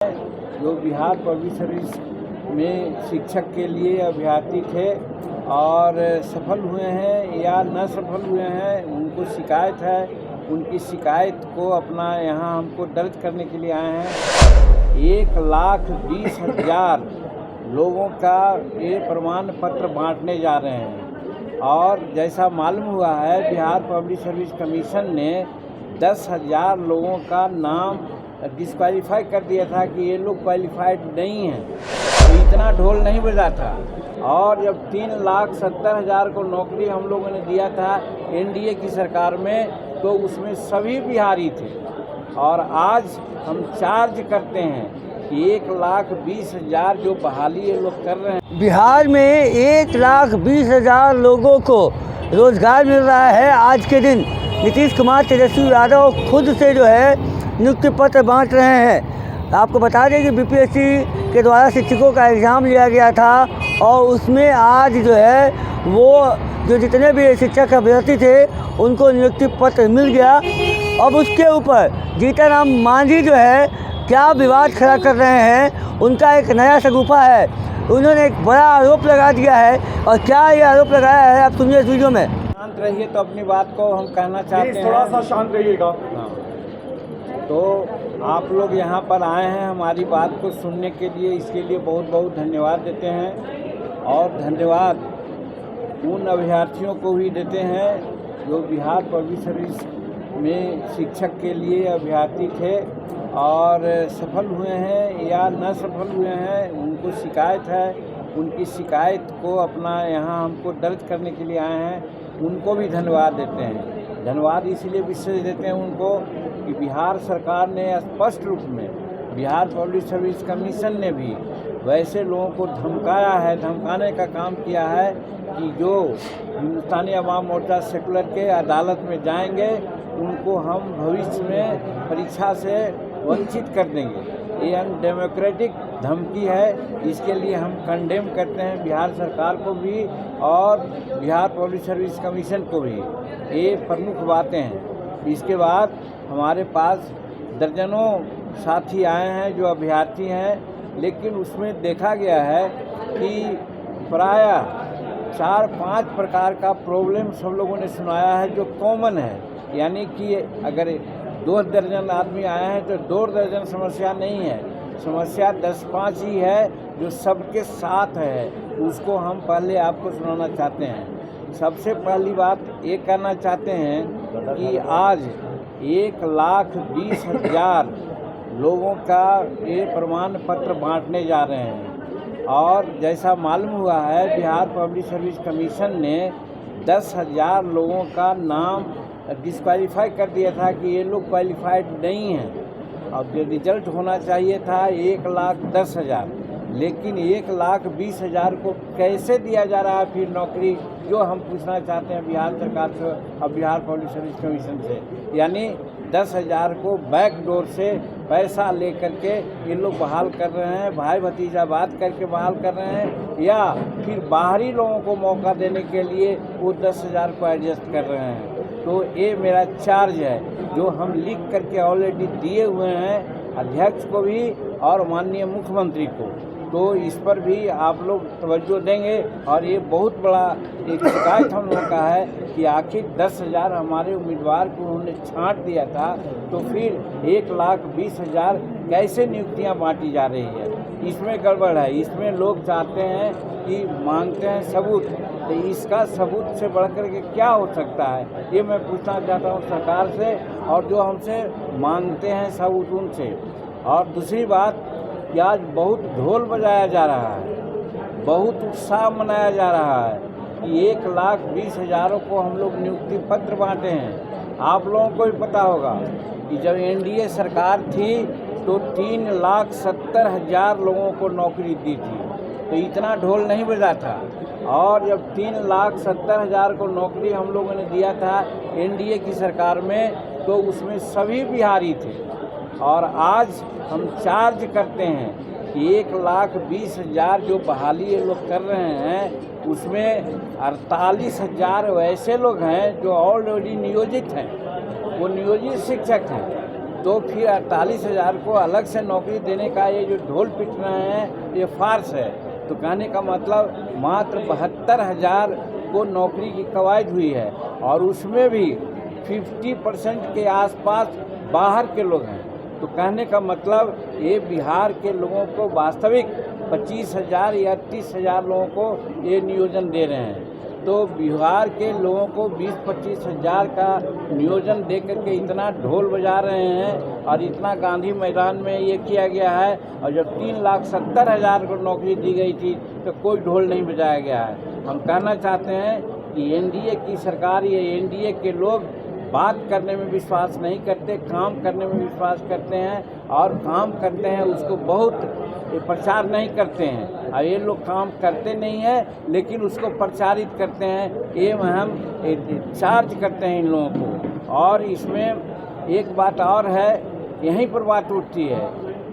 जो Bihar public service में शिक्षक के लिए अभ्यर्थी थे और सफल हुए हैं या न सफल हुए हैं, उनको शिकायत है। उनकी शिकायत को अपना यहाँ हमको दर्ज करने के लिए आए हैं। 1,20,000 लोगों का ये प्रमाण पत्र बांटने जा रहे हैं और जैसा मालूम हुआ है, बिहार पब्लिक सर्विस कमीशन ने 10,000 लोगों का नाम डिस्क्वालीफाई कर दिया था कि ये लोग क्वालिफाइड नहीं हैं। तो इतना ढोल नहीं बजा था। और जब 3,70,000 को नौकरी हम लोगों ने दिया था एनडीए की सरकार में, तो उसमें सभी बिहारी थे। और आज हम चार्ज करते हैं कि 1,20,000 जो बहाली ये लोग कर रहे हैं। बिहार में 1,20,000 लोगों को रोजगार मिल रहा है। आज के दिन नीतीश कुमार तेजस्वी यादव खुद से जो है नियुक्ति पत्र बांट रहे हैं। आपको बता दें कि बीपीएससी के द्वारा शिक्षकों का एग्ज़ाम लिया गया था और उसमें आज जो है वो जो जितने भी शिक्षक अभ्यर्थी थे उनको नियुक्ति पत्र मिल गया। अब उसके ऊपर जीतनराम मांझी जो है क्या विवाद खड़ा कर रहे हैं, उनका एक नया शगुफा है। उन्होंने एक बड़ा आरोप लगा दिया है और क्या ये आरोप लगाया है आप सुनिए इस वीडियो में। शांत रहिए तो अपनी बात को हम कहना चाहते हैं। थोड़ा सा शांत रहिएगा। हाँ, तो आप लोग यहाँ पर आए हैं हमारी बात को सुनने के लिए, इसके लिए बहुत बहुत धन्यवाद देते हैं। और धन्यवाद उन अभ्यर्थियों को भी देते हैं जो बिहार पब्लिक सर्विस में शिक्षक के लिए अभ्यर्थी थे और सफल हुए हैं या न सफल हुए हैं, उनको शिकायत है। उनकी शिकायत को अपना यहाँ हमको दर्ज करने के लिए आए हैं। उनको भी धन्यवाद देते हैं। धन्यवाद इसलिए विशेष देते हैं उनको कि बिहार सरकार ने स्पष्ट रूप में, बिहार पब्लिक सर्विस कमीशन ने भी वैसे लोगों को धमकाया है, धमकाने का काम किया है कि जो हिंदुस्तानी अवाम मोर्चा सेकुलर के अदालत में जाएंगे, उनको हम भविष्य में परीक्षा से वंचित कर देंगे। ये अनडेमोक्रेटिक धमकी है। इसके लिए हम कंडेम करते हैं बिहार सरकार को भी और बिहार पब्लिक सर्विस कमीशन को भी। ये प्रमुख बातें हैं। इसके बाद हमारे पास दर्जनों साथी आए हैं जो अभ्यर्थी हैं, लेकिन उसमें देखा गया है कि प्रायः 4-5 प्रकार का प्रॉब्लम सब लोगों ने सुनाया है जो कॉमन है। यानी कि अगर 2 दर्जन आदमी आए हैं तो 2 दर्जन समस्या नहीं है, समस्या 10-5 ही है जो सबके साथ है। उसको हम पहले आपको सुनाना चाहते हैं। सबसे पहली बात ये कहना चाहते हैं कि आज 1,20,000 लोगों का ये प्रमाण पत्र बांटने जा रहे हैं और जैसा मालूम हुआ है, बिहार पब्लिक सर्विस कमीशन ने 10,000 लोगों का नाम डिस्क्वालीफाई कर दिया था कि ये लोग क्वालिफाइड नहीं हैं। अब जो रिजल्ट होना चाहिए था 1,10,000, लेकिन 1,20,000 को कैसे दिया जा रहा है फिर नौकरी, जो हम पूछना चाहते हैं बिहार सरकार से और बिहार पब्लिक सर्विस कमीशन से। यानी 10,000 को बैक डोर से पैसा ले करके ये लोग बहाल कर रहे हैं, भाई भतीजा बात करके बहाल कर रहे हैं, या फिर बाहरी लोगों को मौका देने के लिए वो 10,000 को एडजस्ट कर रहे हैं। तो ये मेरा चार्ज है जो हम लिख करके ऑलरेडी दिए हुए हैं अध्यक्ष को भी और माननीय मुख्यमंत्री को। तो इस पर भी आप लोग तवज्जो देंगे। और ये बहुत बड़ा एक शिकायत हम लोगों का है कि आखिर 10,000 हमारे उम्मीदवार को उन्होंने छांट दिया था, तो फिर 1,20,000 कैसे नियुक्तियां बांटी जा रही है। इसमें गड़बड़ है। इसमें लोग चाहते हैं कि मांगते हैं सबूत, तो इसका सबूत से बढ़कर के क्या हो सकता है, ये मैं पूछना चाहता हूँ सरकार से और जो हमसे मांगते हैं सबूत उनसे। और दूसरी बात कि आज बहुत ढोल बजाया जा रहा है, बहुत उत्साह मनाया जा रहा है कि 1,20,000 को हम लोग नियुक्ति पत्र बांटे हैं। आप लोगों को भी पता होगा कि जब एनडीए सरकार थी तो 3,70,000 लोगों को नौकरी दी थी, तो इतना ढोल नहीं बजा था। और जब 3,70,000 को नौकरी हम लोगों ने दिया था एनडीए की सरकार में, तो उसमें सभी बिहारी थे। और आज हम चार्ज करते हैं कि 1,20,000 जो बहाली ये लोग कर रहे हैं, उसमें 48,000 वैसे लोग हैं जो ऑलरेडी नियोजित हैं, वो नियोजित शिक्षक हैं। तो फिर 48,000 को अलग से नौकरी देने का ये जो ढोल पीट रहे हैं ये फार्स है। तो कहने का मतलब मात्र 72,000 को नौकरी की कवायद हुई है और उसमें भी 50% के आसपास बाहर के लोग हैं। तो कहने का मतलब ये बिहार के लोगों को वास्तविक 25,000 या 30,000 लोगों को ये नियोजन दे रहे हैं। तो बिहार के लोगों को 20-25 हज़ार का नियोजन दे करके इतना ढोल बजा रहे हैं और इतना गांधी मैदान में ये किया गया है। और जब 3,70,000 को नौकरी दी गई थी तो कोई ढोल नहीं बजाया गया है। हम कहना चाहते हैं कि एनडीए की सरकार, ये एनडीए के लोग बात करने में विश्वास नहीं करते, काम करने में विश्वास करते हैं और काम करते हैं उसको बहुत प्रचार नहीं करते हैं। और ये लोग काम करते नहीं हैं लेकिन उसको प्रचारित करते हैं, ये हम चार्ज करते हैं इन लोगों को। और इसमें एक बात और है, यहीं पर बात उठती है।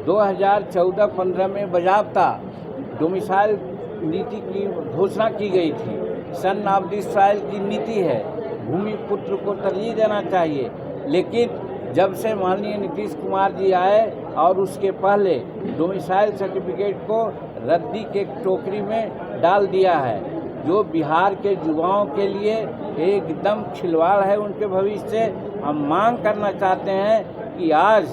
2014-15 में बाज़ाब्ता डोमिसाइल नीति की घोषणा की गई थी। सन ऑफ द सॉइल की नीति है, भूमि पुत्र को तरजीह देना चाहिए। लेकिन जब से माननीय नीतीश कुमार जी आए और उसके पहले डोमिसाइल सर्टिफिकेट को रद्दी के टोकरी में डाल दिया है, जो बिहार के युवाओं के लिए एकदम खिलवाड़ है उनके भविष्य से। हम मांग करना चाहते हैं कि आज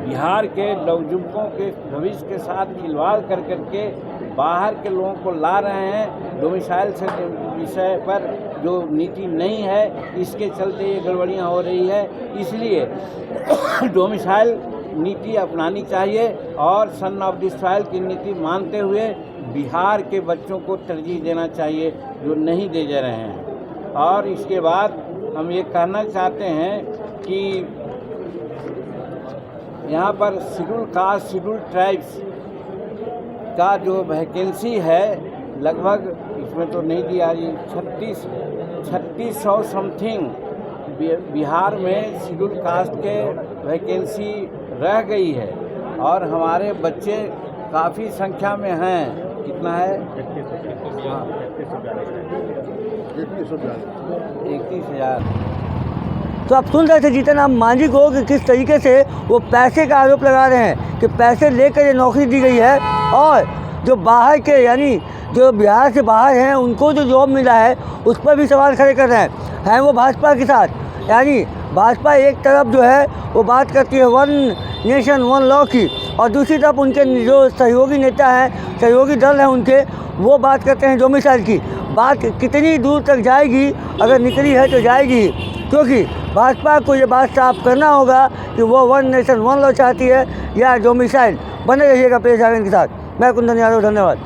बिहार के नवयुवकों के भविष्य के साथ खिलवाड़ कर करके बाहर के लोगों को ला रहे हैं। डोमिसाइल से विषय पर जो नीति नहीं है, इसके चलते ये गड़बड़ियाँ हो रही है। इसलिए डोमिसाइल नीति अपनानी चाहिए और सन ऑफ द सॉइल की नीति मानते हुए बिहार के बच्चों को तरजीह देना चाहिए, जो नहीं दे जा रहे हैं। और इसके बाद हम ये कहना चाहते हैं कि यहाँ पर शेड्यूल कास्ट, शेड्यूल ट्राइब्स का जो वैकेंसी है, लगभग इसमें तो नहीं दिया जी, 3600 समथिंग बिहार में शेड्यूल कास्ट के वैकेंसी रह गई है। और हमारे बच्चे काफ़ी संख्या में हैं। कितना है? 31,000। तो आप सुन रहे थे जीतन राम मांझी को कि किस तरीके से वो पैसे का आरोप लगा रहे हैं कि पैसे लेकर ये नौकरी दी गई है। और जो बाहर के यानी जो बिहार से बाहर हैं उनको जो जॉब मिला है उस पर भी सवाल खड़े कर रहे हैं वो भाजपा के साथ। यानी भाजपा एक तरफ जो है वो बात करती है वन नेशन वन लॉ की, और दूसरी तरफ उनके जो सहयोगी नेता हैं, सहयोगी दल हैं उनके, वो बात करते हैं डोमिसाइल की। बात कितनी दूर तक जाएगी, अगर निकली है तो जाएगी, क्योंकि भाजपा को ये बात साफ करना होगा कि वो वन नेशन वन लॉ चाहती है या डोमिसाइल। बने रहिएगा पेश आगे के साथ। मैं कुंदन यादव, धन्यवाद।